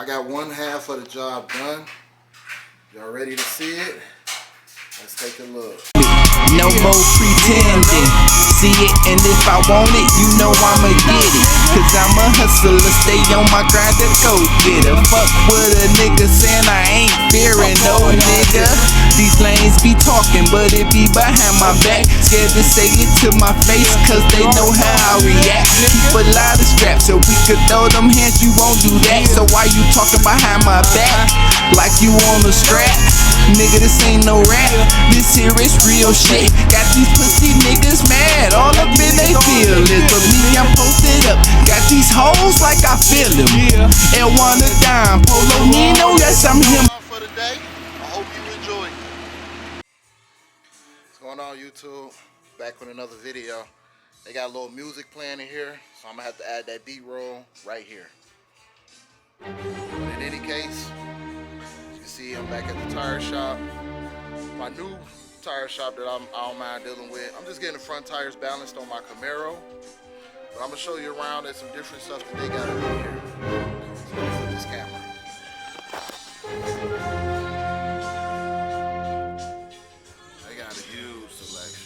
got one half of the job done. Y'all ready to see it? Let's take a look. No more pretending. See it, and if I want it, you know I'ma get it. Cause I'm a hustler, stay on my grind to go get it. Fuck with a nigga saying I ain't fearing no nigga. These lanes be talking, but it be behind my back. Scared to say it to my face, cause they know how I react. Keep a lot of straps so we could throw them hands, you won't do that. So why you talking behind my back? Like you on a strap? Nigga, this ain't no rap. This here is real shit. Got these pussy niggas mad, all up in they feelings. But me, I'm posted up. Got these hoes like I feel them. And one a dime, Polo Nino, yes, I'm him. For the day, I hope you enjoyed. What's going on, YouTube? Back with another video. They got a little music playing in here, so I'm gonna have to add that B-roll right here. But in any case, as you can see, I'm back at the tire shop. My new tire shop that I don't mind dealing with. I'm just getting the front tires balanced on my Camaro. But I'm gonna show you around at some different stuff that they got over here. So let me flip this camera. They got a huge selection.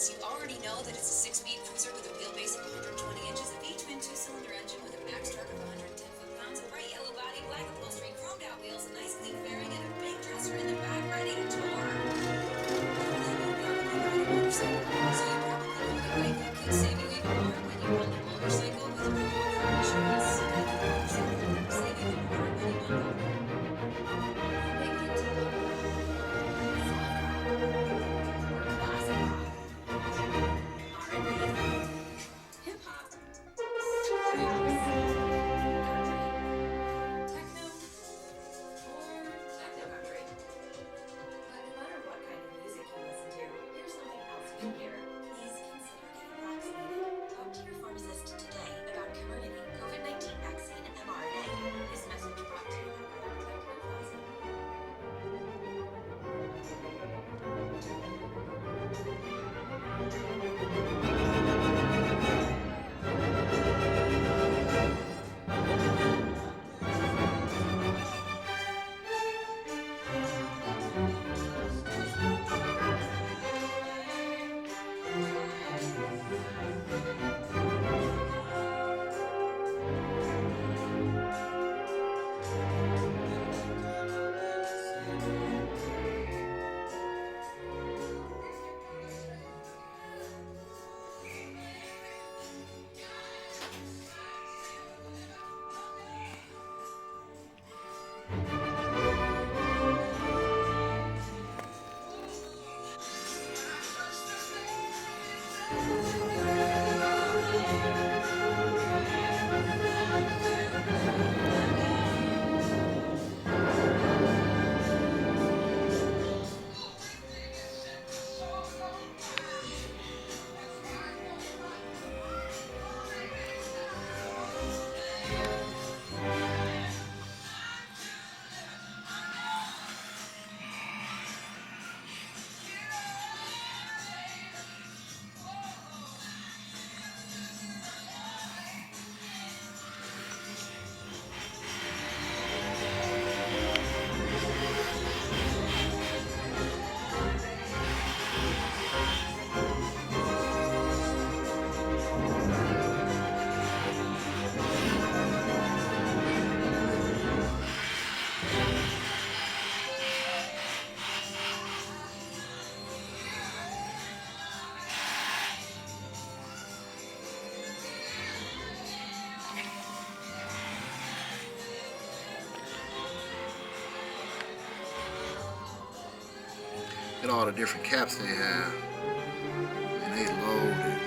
You already know that it's a 6-speed cruiser with a wheelbase of 120 inches, a V-twin 2-cylinder engine with a max torque of 110 foot-pounds, a bright yellow body, black upholstery, chromed out wheels, a nice clean fairing, and a big dresser in the back ready to tour. So you probably know that Geico could save you even more when you bundle a motorcycle with your car insurance. Save even more when you bundle. Look at all the different caps they have. And they loaded.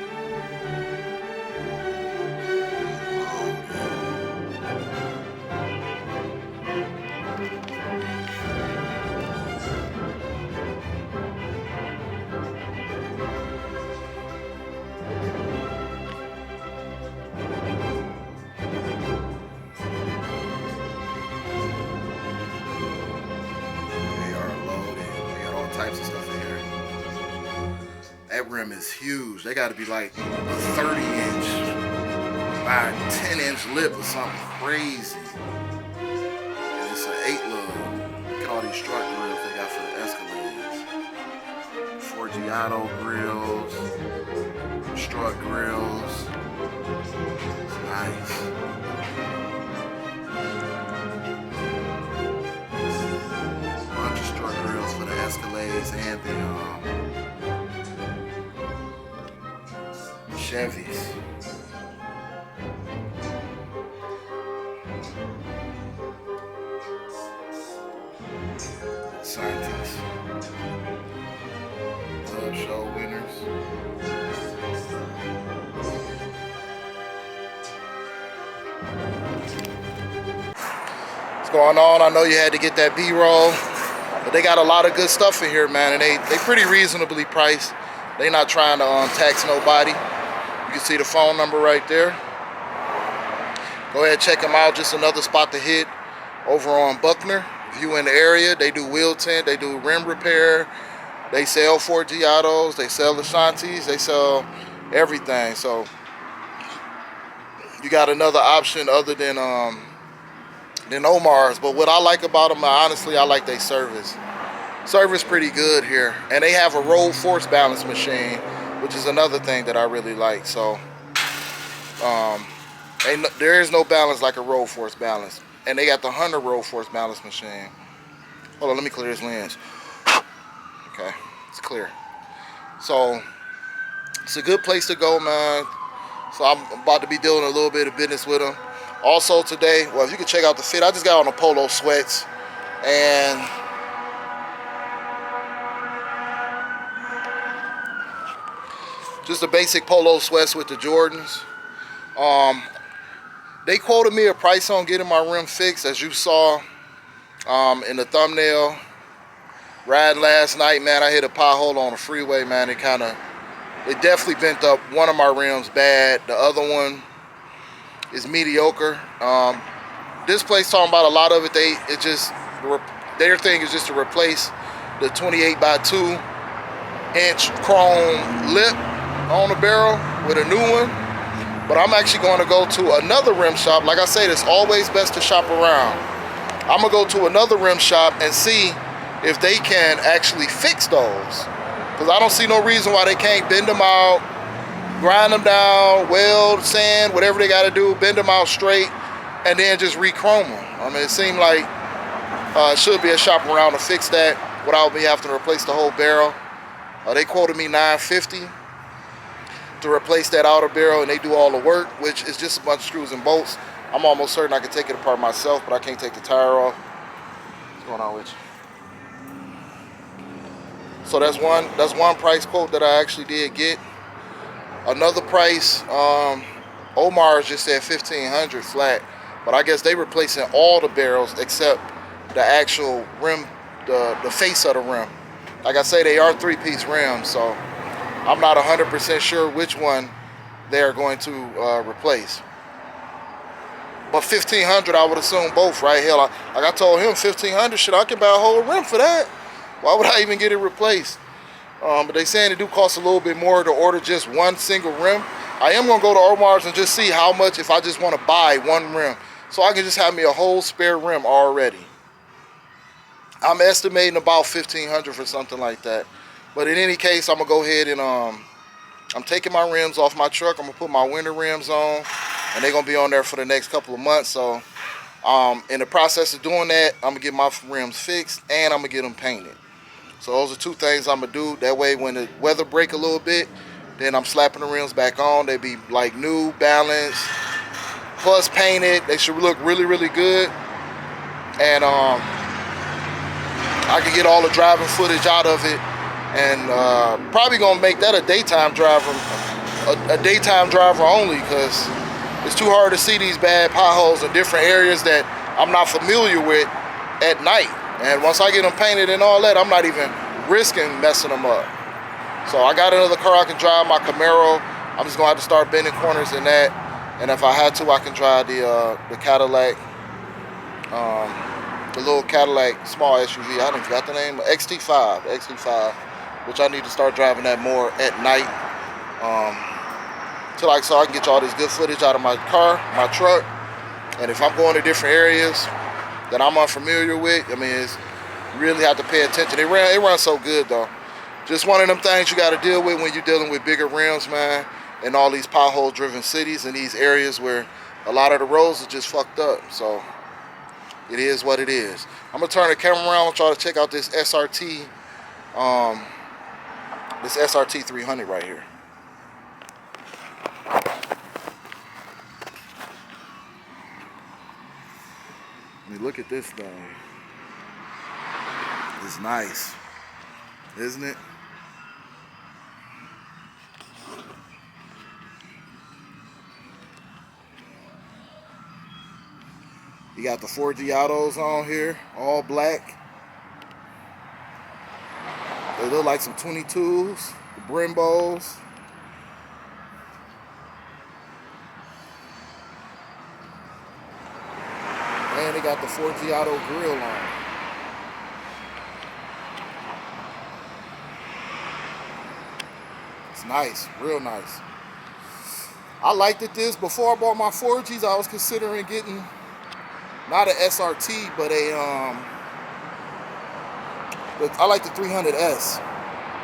Types of stuff in here. That rim is huge. They got to be like a 30-inch by 10-inch lip or something crazy. And it's an 8-lug. Look at all these strut grills they got for the Escalades. Forgiato grills, strut grills. It's nice. For the Escalades and the Chevys. Scientists. Club show winners. What's going on? I know you had to get that B-roll. But they got a lot of good stuff in here, man, and they pretty reasonably priced. They not trying to tax nobody. You can see the phone number right there. Go ahead, check them out. Just another spot to hit over on Buckner. If you in the area, they do wheel tint, they do rim repair, they sell Forgiatos, they sell Ashantis, they sell everything. So you got another option other than Omar's. But what I like about them, honestly, I like their service. Service pretty good here. And they have a roll force balance machine, which is another thing that I really like. So there is no balance like a roll force balance. And they got the 100 roll force balance machine. Hold on, let me clear this lens. Okay, it's clear. So it's a good place to go, man. So I'm about to be doing a little bit of business with them. Also today, well, if you can check out the fit, I just got on the polo sweats and just a basic polo sweats with the Jordans. They quoted me a price on getting my rim fixed, as you saw in the thumbnail. Riding last night, man, I hit a pothole on the freeway, man. It definitely bent up one of my rims bad. The other one is mediocre. This place talking about a lot of it. Their thing is just to replace the 28 by 2 inch chrome lip on the barrel with a new one. But I'm actually going to go to another rim shop. Like I said, it's always best to shop around. I'm gonna go to another rim shop and see if they can actually fix those, because I don't see no reason why they can't bend them out, grind them down, weld, sand, whatever they got to do, bend them out straight, and then just re-chrome them. I mean, it seemed like it should be a shop around to fix that without me having to replace the whole barrel. They quoted me $950 to replace that outer barrel, and they do all the work, which is just a bunch of screws and bolts. I'm almost certain I can take it apart myself, but I can't take the tire off. What's going on with you? So that's one price quote that I actually did get. Another price, Omar's just said $1,500 flat, but I guess they replacing all the barrels except the actual rim, the face of the rim. Like I say, they are 3-piece rims, so I'm not 100% sure which one they're going to replace. But $1,500, I would assume both, right? Hell, like I told him, $1,500, shit, I can buy a whole rim for that. Why would I even get it replaced? But they saying it do cost a little bit more to order just one single rim. I am gonna go to Omar's and just see how much if I just want to buy one rim, so I can just have me a whole spare rim already. I'm estimating about $1,500 for something like that. But in any case, I'm gonna go ahead and I'm taking my rims off my truck. I'm gonna put my winter rims on, and they're gonna be on there for the next couple of months. So in the process of doing that, I'm gonna get my rims fixed and I'm gonna get them painted. So those are two things I'm gonna do. That way when the weather break a little bit, then I'm slapping the rims back on. They be like new, balanced, plus painted. They should look really, really good. And I can get all the driving footage out of it and probably gonna make that a daytime driver, a daytime driver only, because it's too hard to see these bad potholes in different areas that I'm not familiar with at night. And once I get them painted and all that, I'm not even risking messing them up. So I got another car I can drive, my Camaro. I'm just gonna have to start bending corners in that. And if I had to, I can drive the Cadillac, the little Cadillac small SUV. I didn't forgot the name, XT5, which I need to start driving that more at night. So I can get you all this good footage out of my car, my truck. And if I'm going to different areas that I'm unfamiliar with, I mean, it's really have to pay attention. It runs so good though. Just one of them things you got to deal with when you're dealing with bigger rims, man, in all these pothole-driven cities and these areas where a lot of the roads are just fucked up. So it is what it is. I'm gonna turn the camera around and try to check out this SRT, this SRT 300 right here. I mean, look at this thing. It's nice, isn't it? You got the Forgiatos on here, all black. They look like some 22s, the Brimbos. And they got the Forgiato grill on. It's nice, real nice. I liked it this. Before I bought my Forgies, I was considering getting not an SRT, but I like the 300S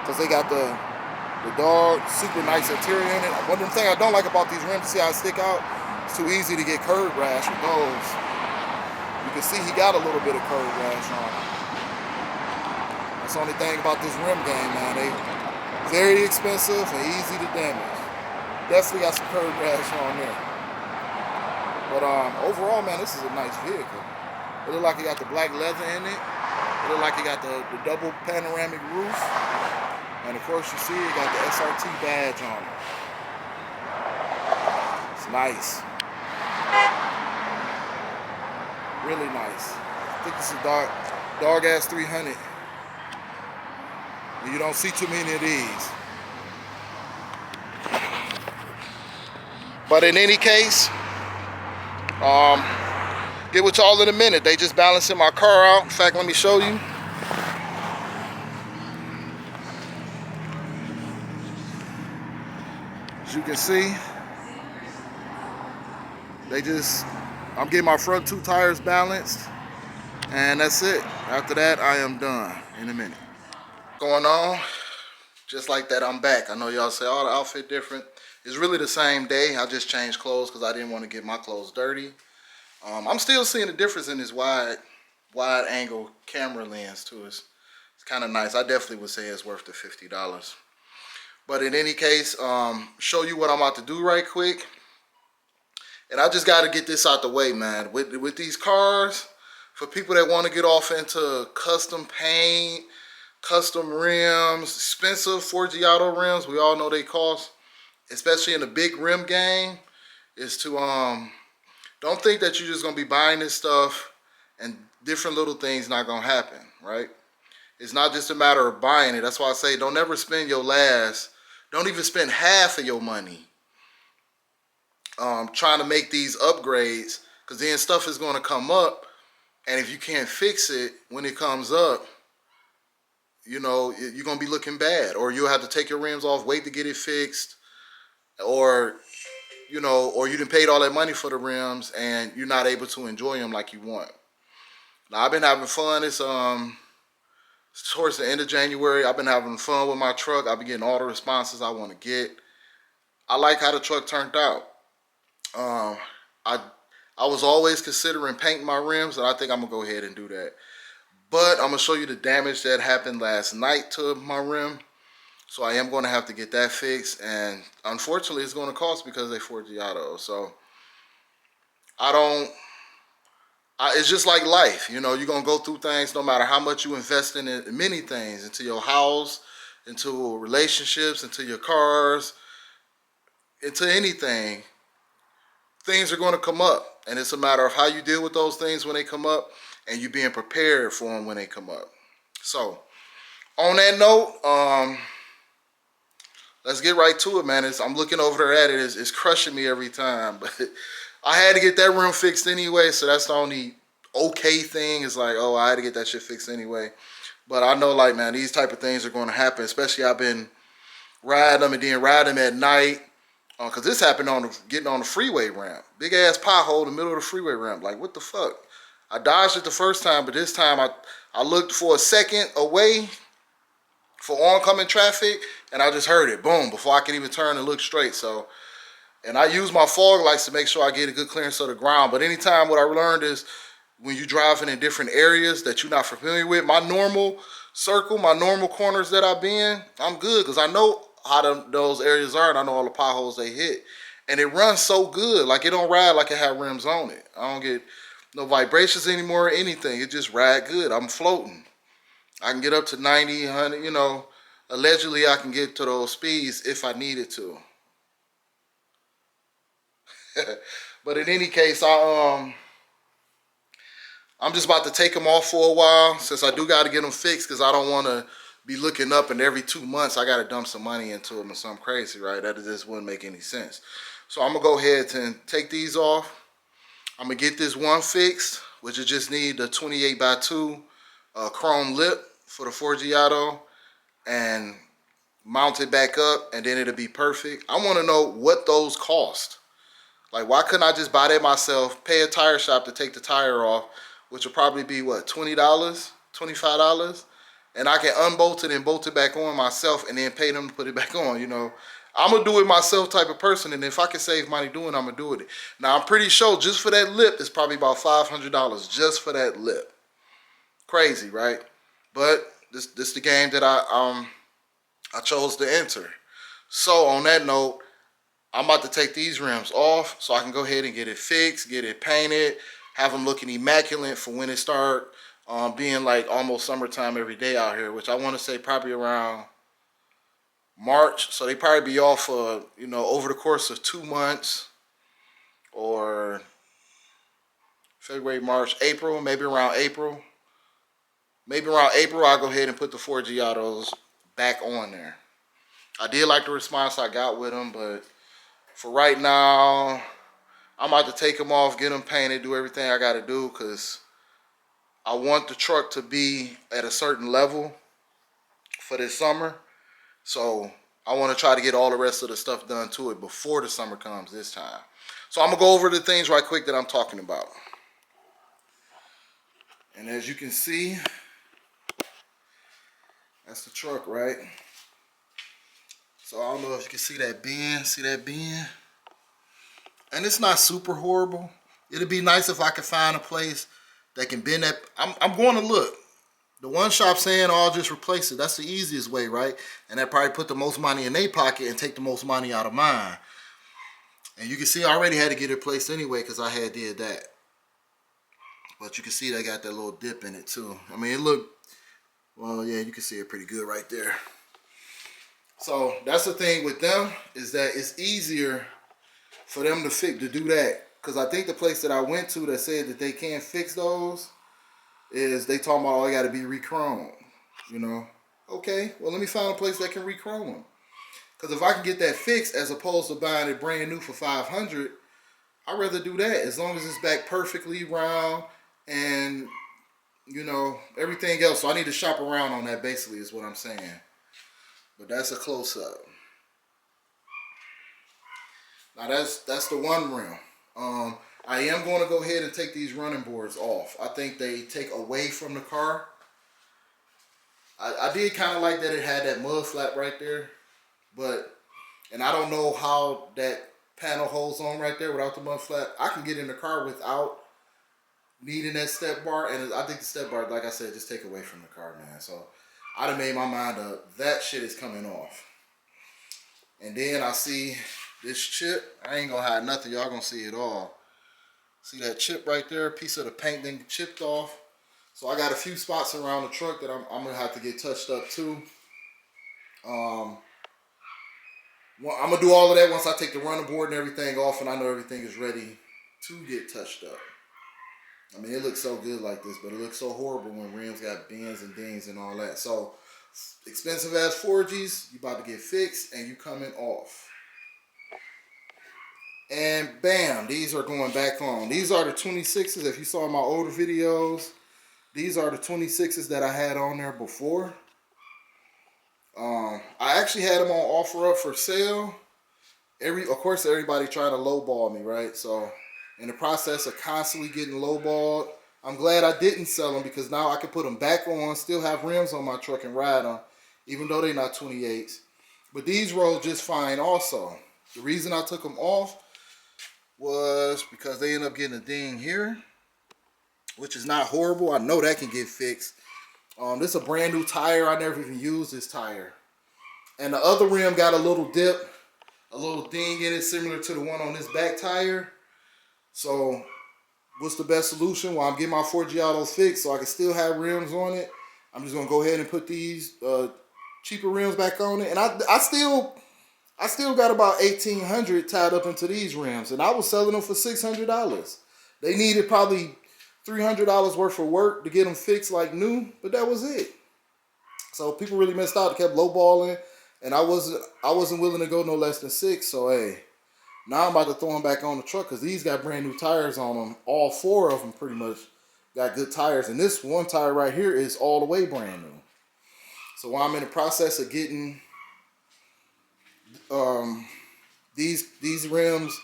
because they got the dog, super nice interior in it. One thing I don't like about these rims, see how I stick out? It's too easy to get curb rash with those. You can see he got a little bit of curb rash on him. That's the only thing about this rim game, man. They very expensive and easy to damage. Definitely got some curb rash on there. But overall, man, this is a nice vehicle. It look like it got the black leather in it. It look like it got the double panoramic roof. And of course, you see it got the SRT badge on it. It's nice. Really nice. I think this is a dog ass 300. You don't see too many of these. But in any case, get with y'all in a minute. They just balancing my car out. In fact, let me show you. As you can see, I'm getting my front two tires balanced, and that's it. After that, I am done in a minute. Going on, just like that, I'm back. I know y'all say, oh, the outfit different. It's really the same day. I just changed clothes because I didn't want to get my clothes dirty. I'm still seeing the difference in this wide angle camera lens too. It's kind of nice. I definitely would say it's worth the $50. But in any case, show you what I'm about to do right quick. And I just got to get this out the way, man. With these cars, for people that want to get off into custom paint, custom rims, expensive Forgiato rims, we all know they cost, especially in the big rim game, is to don't think that you're just gonna be buying this stuff and different little things not gonna happen, right? It's not just a matter of buying it. That's why I say don't ever spend your last, don't even spend half of your money trying to make these upgrades, because then stuff is gonna come up, and if you can't fix it when it comes up, you know, you're gonna be looking bad, or you'll have to take your rims off, wait to get it fixed, or you know, or you done paid all that money for the rims and you're not able to enjoy them like you want. Now I've been having fun. It's towards the end of January. I've been having fun with my truck. I've been getting all the responses I want to get. I like how the truck turned out. I was always considering painting my rims, and I think I'm gonna go ahead and do that. But I'm gonna show you the damage that happened last night to my rim. So I am going to have to get that fixed, and unfortunately it's going to cost because they Forgiato. So it's just like life, you know, you're going to go through things no matter how much you invest in it, many things, into your house, into relationships, into your cars, into anything, things are going to come up. And it's a matter of how you deal with those things when they come up and you being prepared for them when they come up. So, on that note, let's get right to it, man. I'm looking over there at it. It's crushing me every time. But I had to get that rim fixed anyway, so that's the only okay thing. Is like, oh, I had to get that shit fixed anyway. But I know, like, man, these type of things are going to happen. Especially I've been riding them and then riding them at night. Because this happened getting on the freeway ramp. Big ass pothole in the middle of the freeway ramp. Like, what the fuck? I dodged it the first time, but this time I looked for a second away for oncoming traffic, and I just heard it, boom, before I could even turn and look straight. So, and I use my fog lights to make sure I get a good clearance of the ground. But anytime, what I learned is when you're driving in different areas that you're not familiar with, my normal circle, my normal corners that I've been, I'm good because I know how those areas are, and I know all the potholes they hit. And it runs so good. Like, it don't ride like it had rims on it. I don't get no vibrations anymore or anything. It just ride good. I'm floating. I can get up to 90, 100, you know. Allegedly, I can get to those speeds if I needed to. But in any case, I'm just about to take them off for a while, since I do got to get them fixed, because I don't want to be looking up and every 2 months I got to dump some money into them or something crazy, right? That just wouldn't make any sense. So I'm going to go ahead and take these off. I'm going to get this one fixed, which will just need the 28x2 chrome lip for the Forgiato, and mount it back up, and then it'll be perfect. I want to know what those cost. Like, why couldn't I just buy that myself, pay a tire shop to take the tire off, which will probably be, what, $20, $25? And I can unbolt it and bolt it back on myself and then pay them to put it back on, you know. I'm going to do it myself type of person, and if I can save money doing it, I'm going to do it. Now, I'm pretty sure just for that lip, it's probably about $500 just for that lip. Crazy, right? But this the game that I chose to enter. So, on that note, I'm about to take these rims off so I can go ahead and get it fixed, get it painted, have them looking immaculate for when it start being like almost summertime every day out here, which I want to say probably around March. So they probably be off you know, over the course of 2 months, or February, March, April, maybe around April. Maybe around April, I'll go ahead and put the Forgiatos back on there. I did like the response I got with them, but for right now, I'm about to take them off, get them painted, do everything I got to do, because I want the truck to be at a certain level for this summer. So I want to try to get all the rest of the stuff done to it before the summer comes this time. So I'm going to go over the things right quick that I'm talking about. And as you can see, that's the truck, right? So I don't know if you can see that bend. See that bend? And it's not super horrible. It'd be nice if I could find a place that can bend that. I'm going to look. The one shop saying, oh, I'll just replace it. That's the easiest way, right? And that probably put the most money in their pocket and take the most money out of mine. And you can see I already had to get it replaced anyway because I had did that. But you can see they got that little dip in it too. I mean, it looked, well, yeah, you can see it pretty good right there. So that's the thing with them, is that it's easier for them to do that. Because I think the place that I went to that said that they can't fix those is they talking about, oh, they got to be re-chromed, you know. Okay, well, let me find a place that can re-chrome them. Because if I can get that fixed as opposed to buying it brand new for $500, I'd rather do that as long as it's back perfectly round and, you know, everything else. So I need to shop around on that, basically, is what I'm saying. But that's a close-up. Now, that's the one rim. I am going to go ahead and take these running boards off. I think they take away from the car. I did kind of like that it had that mud flap right there. But, and I don't know how that panel holds on right there without the mud flap. I can get in the car without needing that step bar. And I think the step bar, like I said, just take away from the car, man. So I done made my mind up. That shit is coming off. And then I see this chip. I ain't gonna hide nothing. Y'all gonna see it all. See that chip right there? A piece of the paint then chipped off. So I got a few spots around the truck that I'm gonna have to get touched up too. Well, I'm gonna do all of that once I take the running board and everything off, and I know everything is ready to get touched up. I mean, it looks so good like this, but it looks so horrible when rims got bends and dings and all that. So, expensive ass Forgies, you about to get fixed, and you coming off. And bam, these are going back on. These are the 26s. If you saw my older videos, these are the 26s that I had on there before. I actually had them on offer up for sale. Of course, everybody trying to lowball me, right? So, in the process of constantly getting lowballed, I'm glad I didn't sell them because now I can put them back on, still have rims on my truck and ride them, even though they're not 28s. But these roll just fine also. The reason I took them off was because they end up getting a ding here, which is not horrible. I know that can get fixed. This is a brand new tire. I never even used this tire. And the other rim got a little dip, a little ding in it, similar to the one on this back tire. So what's the best solution? Well, I'm getting my Forgiatos fixed so I can still have rims on it. I'm just going to go ahead and put these cheaper rims back on it. And I still got about $1,800 tied up into these rims. And I was selling them for $600. They needed probably $300 worth of work to get them fixed like new, but that was it. So people really messed out. They kept lowballing, and I wasn't willing to go no less than $6. So hey, now I'm about to throw them back on the truck because these got brand new tires on them. All 4 of them pretty much got good tires, and this one tire right here is all the way brand new. So while I'm in the process of getting these rims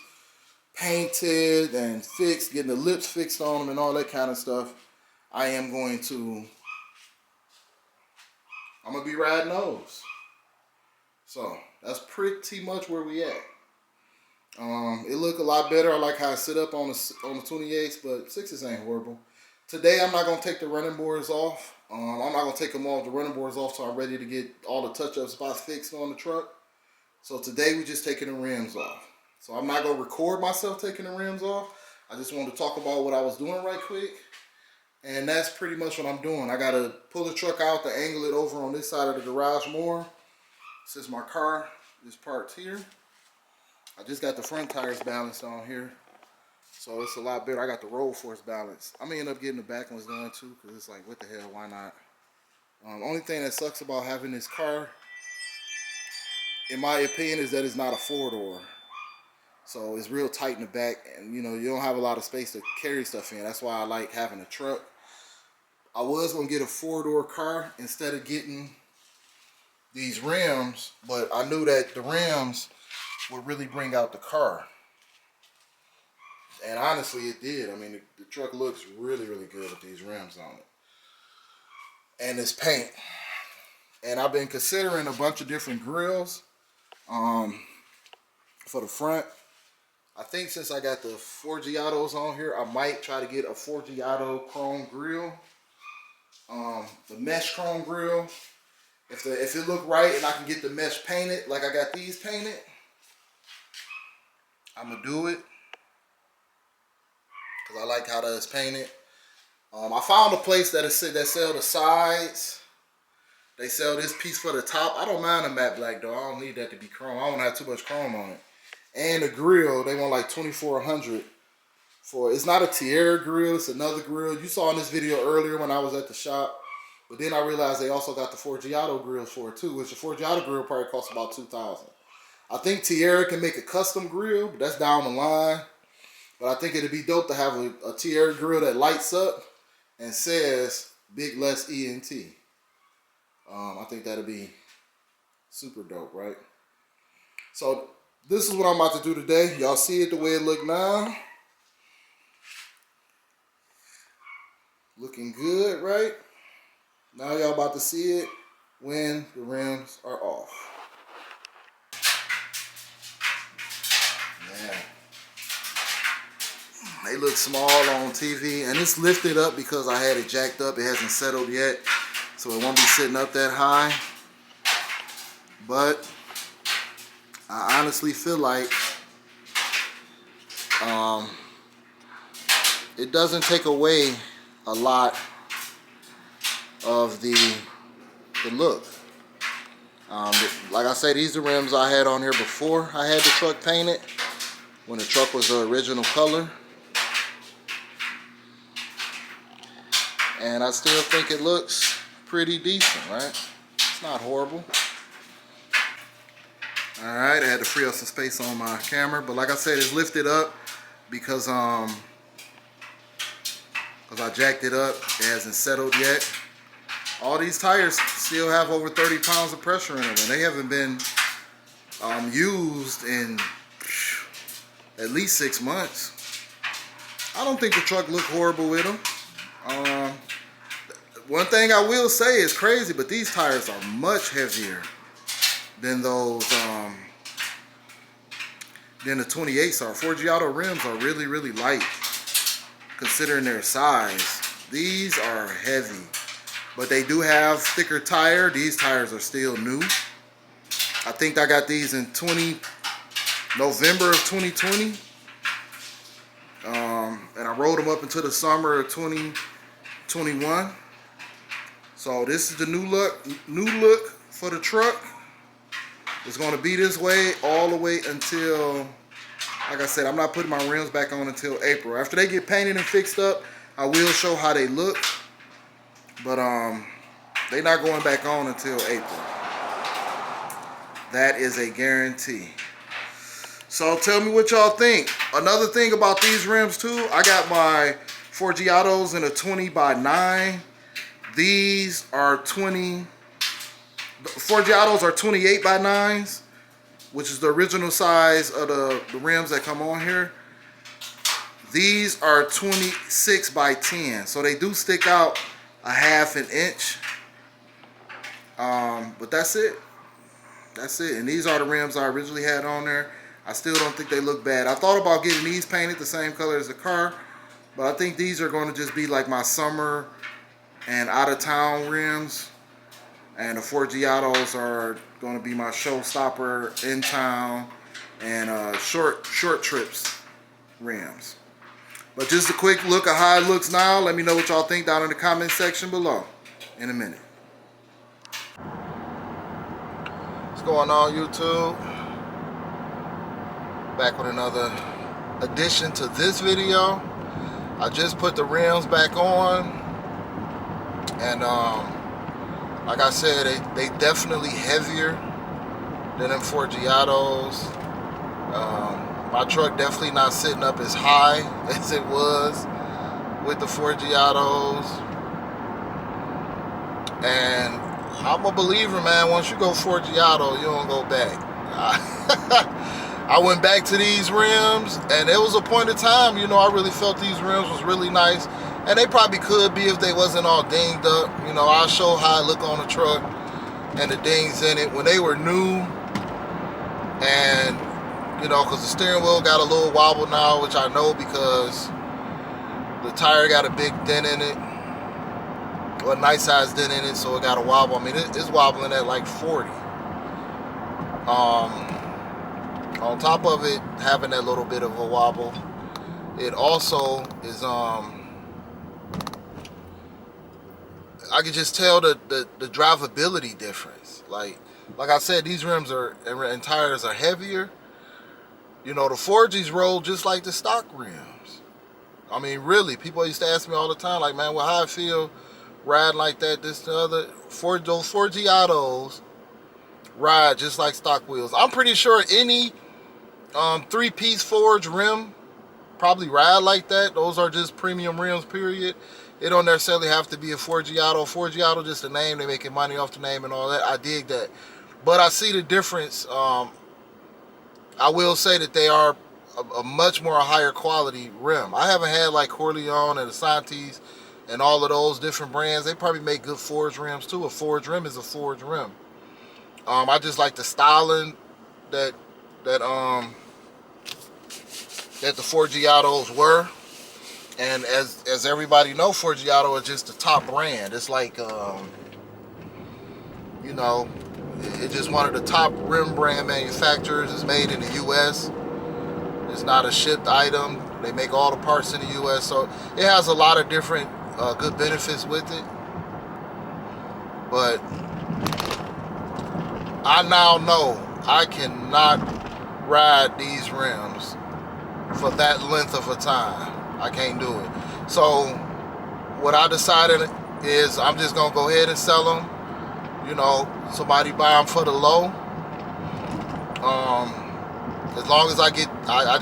painted and fixed, getting the lips fixed on them and all that kind of stuff, I'm gonna be riding those. So that's pretty much where we at. It look a lot better. I like how it sit up on the 28s, but 6s ain't horrible. Today I'm not gonna take the running boards off. I'm not gonna take them off, the running boards off, till I'm ready to get all the touch-up spots fixed on the truck. So today we just taking the rims off. So I'm not gonna record myself taking the rims off. I just wanted to talk about what I was doing right quick. And that's pretty much what I'm doing. I gotta pull the truck out to angle it over on this side of the garage more. Since my car is parked here. I just got the front tires balanced on here. So it's a lot better. I got the roll force balance. I may end up getting the back ones done too, because it's like, what the hell, why not? Only thing that sucks about having this car, in my opinion, is that it's not a 4-door. So it's real tight in the back, and you know, you don't have a lot of space to carry stuff in. That's why I like having a truck. I was gonna get a 4-door car instead of getting these rims, but I knew that the rims would really bring out the car. And honestly, it did. I mean, the truck looks really, really good with these rims on it. And this paint. And I've been considering a bunch of different grills for the front. I think since I got the Forgiatos on here, I might try to get a Forgiato chrome grill. The mesh chrome grill. If it look right and I can get the mesh painted like I got these painted, I'm gonna do it. Cause I like how that's painted. I found a place that sell the sides. They sell this piece for the top. I don't mind the matte black though. I don't need that to be chrome. I don't have too much chrome on it. And the grill, they want like $2,400 for. It's not a Tierra grill. It's another grill. You saw in this video earlier when I was at the shop. But then I realized they also got the Forgiato grills for it too, which the Forgiato grill probably costs about $2,000. I think Tierra can make a custom grill, but that's down the line. But I think it'd be dope to have a Tierra grill that lights up and says Big Less ENT. I think that'd be super dope, right? So this is what I'm about to do today. Y'all see it the way it look now. Looking good, right? Now y'all about to see it when the rims are off. Man. They look small on TV, and it's lifted up because I had it jacked up. It hasn't settled yet, so it won't be sitting up that high. But I honestly feel like it doesn't take away a lot of the look. Like I say, these are rims I had on here before I had the truck painted, when the truck was the original color. And I still think it looks pretty decent, right? It's not horrible. Alright, I had to free up some space on my camera, but like I said, it's lifted up because I jacked it up. It hasn't settled yet. All these tires still have over 30 pounds of pressure in them, and they haven't been used in at least 6 months. I don't think the truck looked horrible with them. One thing I will say is crazy, but these tires are much heavier than those, than the 28s are. Forgiato rims are really, really light considering their size. These are heavy, but they do have thicker tire. These tires are still new. I think I got these in November of 2020. And I rode them up into the summer of 2021. So this is the new look for the truck. It's going to be this way all the way until, like I said, I'm not putting my rims back on until April. After they get painted and fixed up, I will show how they look. But they're not going back on until April. That is a guarantee. So tell me what y'all think. Another thing about these rims too, I got my Forgiatos in a 20x9. These are Forgiatos are 28x9s, which is the original size of the rims that come on here. These are 26x10, so they do stick out a half an inch. But that's it. That's it. And these are the rims I originally had on there. I still don't think they look bad. I thought about getting these painted the same color as the car, but I think these are going to just be like my summer and out of town rims. And the Forgiatos are going to be my showstopper in town and short trips rims. But just a quick look at how it looks now. Let me know what y'all think down in the comment section below in a minute. What's going on, YouTube? Back with another addition to this video. I just put the rims back on, and like I said, they definitely heavier than them Forgiatos. My truck definitely not sitting up as high as it was with the Forgiatos. And I'm a believer, man, once you go Forgiato, you don't go back. I went back to these rims, and there was a point in time, you know, I really felt these rims was really nice. And they probably could be if they wasn't all dinged up. You know, I'll show how I look on the truck and the dings in it when they were new. And, you know, because the steering wheel got a little wobble now, which I know because the tire got a big dent in it. Or a nice size dent in it, so it got a wobble. I mean, it's wobbling at like 40. On top of it having that little bit of a wobble, it also is I could just tell the drivability difference. Like I said, these rims and tires are heavier. You know, the Forgies roll just like the stock rims. I mean, really, people used to ask me all the time, like, man, well, how I feel riding like that, this, the other. Those Forgiatos ride just like stock wheels. I'm pretty sure any 3-piece Forge rim probably ride like that. Those are just premium rims, period. It don't necessarily have to be a Forgiato. Forgiato just a name. They're making money off the name and all that. I dig that. But I see the difference. I will say that they are a much more higher quality rim. I haven't had like Corleone and Asante's and all of those different brands. They probably make good Forge rims too. A Forge rim is a Forge rim. I just like the styling that the Forgiatos were. And as everybody know, Forgiato is just the top brand. It's like, you know, it's just one of the top rim brand manufacturers. It's made in the U.S. It's not a shipped item. They make all the parts in the U.S. So it has a lot of different good benefits with it. But I now know I cannot ride these rims for that length of a time. I can't do it. So what I decided is I'm just gonna go ahead and sell them. You know, somebody buy them for the low. As long as I get, I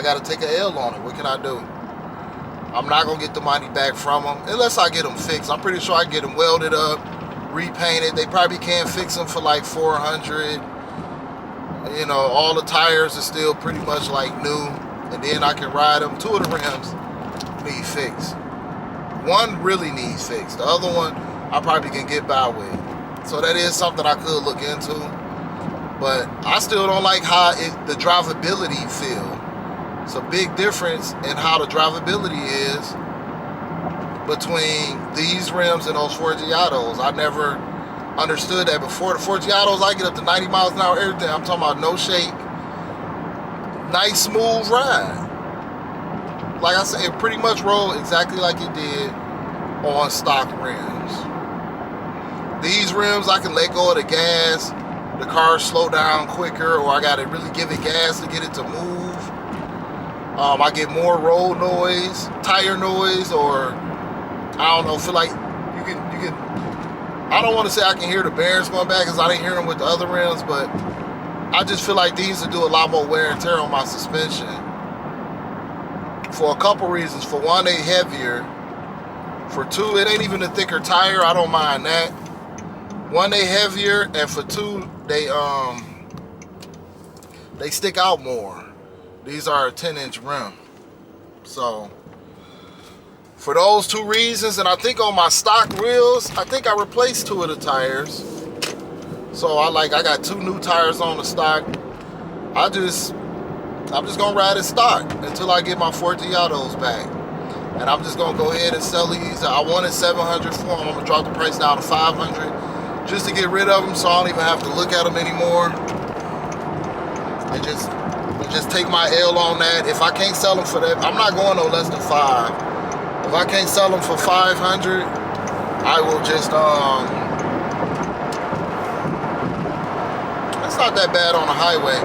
gotta take an L on it. What can I do? I'm not gonna get the money back from them unless I get them fixed. I'm pretty sure I can get them welded up, repainted. They probably can't fix them for like $400. You know, all the tires are still pretty much like new, and then I can ride them. 2 of the rims need fixed. One really needs fixed. The other one I probably can get by with. So that is something I could look into. But I still don't like how the drivability feel. It's a big difference in how the drivability is between these rims and those Forgiatos. I never understood that before. The Forgiatos, I get up to 90 miles an hour everything. I'm talking about no shake. Nice, smooth ride. Like I said, it pretty much rolled exactly like it did on stock rims. These rims, I can let go of the gas. The car slow down quicker, or I gotta really give it gas to get it to move. I get more road noise, tire noise, or I don't know. Feel like you can. I don't want to say I can hear the bearings going back because I didn't hear them with the other rims, but I just feel like these will do a lot more wear and tear on my suspension for a couple reasons. For one, they heavier. For two, it ain't even a thicker tire. I don't mind that. One, they heavier, and for two, they stick out more. These are a 10-inch rim. So for those 2 reasons, and I think on my stock wheels, I think I replaced 2 of the tires. So I got 2 new tires on the stock. I'm just gonna ride it stock until I get my Forgiatos back. And I'm just gonna go ahead and sell these. I wanted $700 for them. I'm gonna drop the price down to $500 just to get rid of them, so I don't even have to look at them anymore. And just take my L on that. If I can't sell them for that, I'm not going no less than 5. If I can't sell them for $500, I will just it's not that bad on the highway.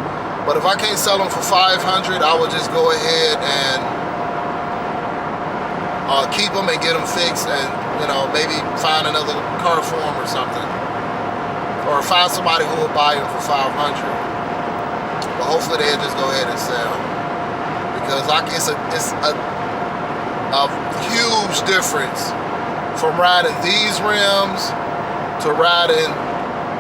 But if I can't sell them for $500, I will just go ahead and keep them and get them fixed, and maybe find another car for them or something, or find somebody who will buy them for $500. But hopefully they'll just go ahead and sell, because it's a huge difference from riding these rims to riding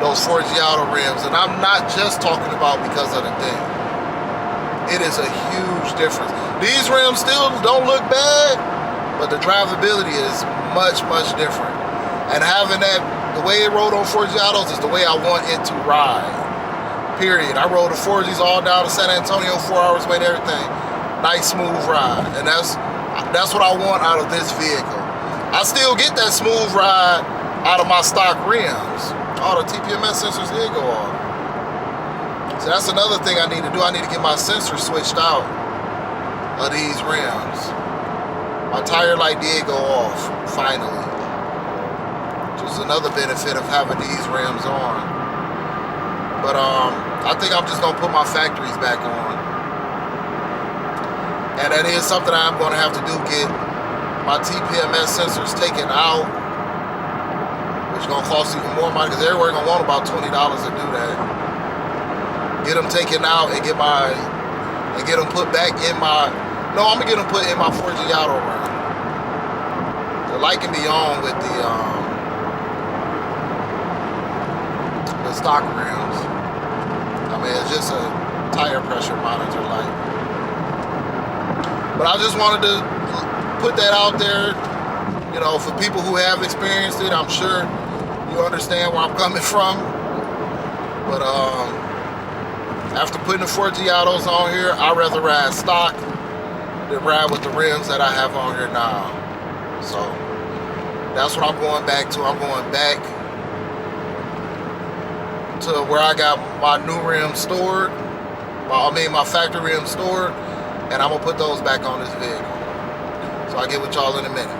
those Forgiato rims. And I'm not just talking about because of the dent. It is a huge difference. These rims still don't look bad, but the drivability is much, much different. And having that, the way it rode on Forgiatos is the way I want it to ride. Period. I rode the Forgies all down to San Antonio, 4 hours away and everything. Nice, smooth ride. And that's what I want out of this vehicle. I still get that smooth ride out of my stock rims. Oh, the TPMS sensors did go off. So that's another thing I need to do. I need to get my sensor switched out of these rims. My tire light did go off, finally. Which is another benefit of having these rims on. But I think I'm just gonna put my factories back on. And that is something I'm gonna have to do, get my TPMS sensors taken out, which is gonna cost even more money, because everywhere gonna want about $20 to do that. Get them taken out and get them put back in my, no, I'm gonna get them put in my Forgiato rim. The light can be on with the stock rims. I mean, it's just a tire pressure monitor light. But I just wanted to put that out there, for people who have experienced it. I'm sure you understand where I'm coming from. But after putting the Forgiatos on here, I'd rather ride stock than ride with the rims that I have on here now. So that's what I'm going back to. I'm going back to where I got my new rims stored. My factory rims stored, and I'm gonna put those back on this vehicle. So I'll get with y'all in a minute.